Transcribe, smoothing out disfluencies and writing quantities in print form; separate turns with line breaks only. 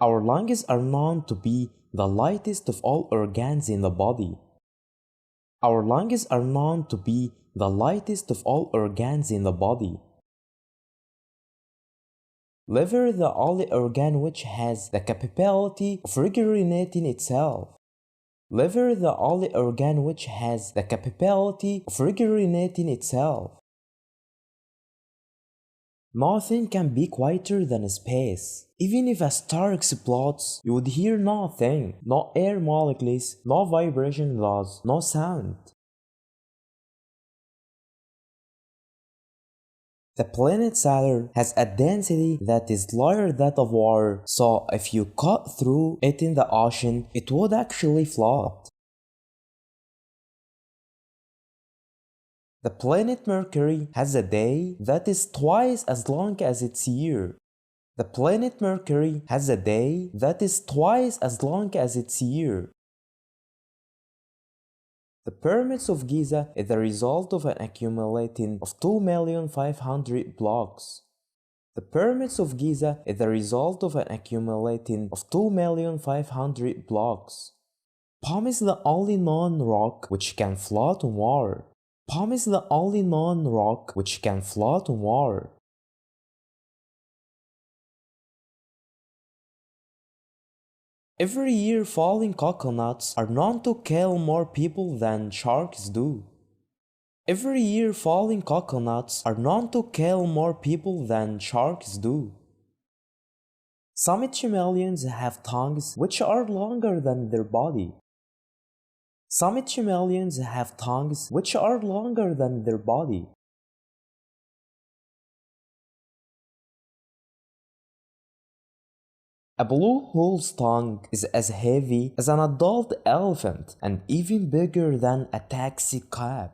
Our lungs are known to be the lightest of all organs in the body. Our lungs are known to be the lightest of all organs in the body. Liver, the only organ which has the capability of regulating itself. Liver, the only organ which has the capability of regulating itself. Nothing can be quieter than space. Even if a star explodes, you would hear nothing. No air molecules, no vibration laws, no sound. The planet Saturn has a density that is larger than that of water, so if you cut through it in the ocean, it would actually float. The planet Mercury has a day that is twice as long as its year. The planet Mercury has a day that is twice as long as its year. The pyramids of Giza is the result of an accumulating of 2,500,000 blocks. The pyramids of Giza is the result of an accumulating of 2,500,000 blocks. Palm is the only known rock which can float on water. Palm is the only known rock which can float on water. Every year falling coconuts are known to kill more people than sharks do. Every year falling coconuts are known to kill more people than sharks do. Some chameleons have tongues which are longer than their body. Some chameleons have tongues which are longer than their body. A blue whale's tongue is as heavy as an adult elephant and even bigger than a taxi cab.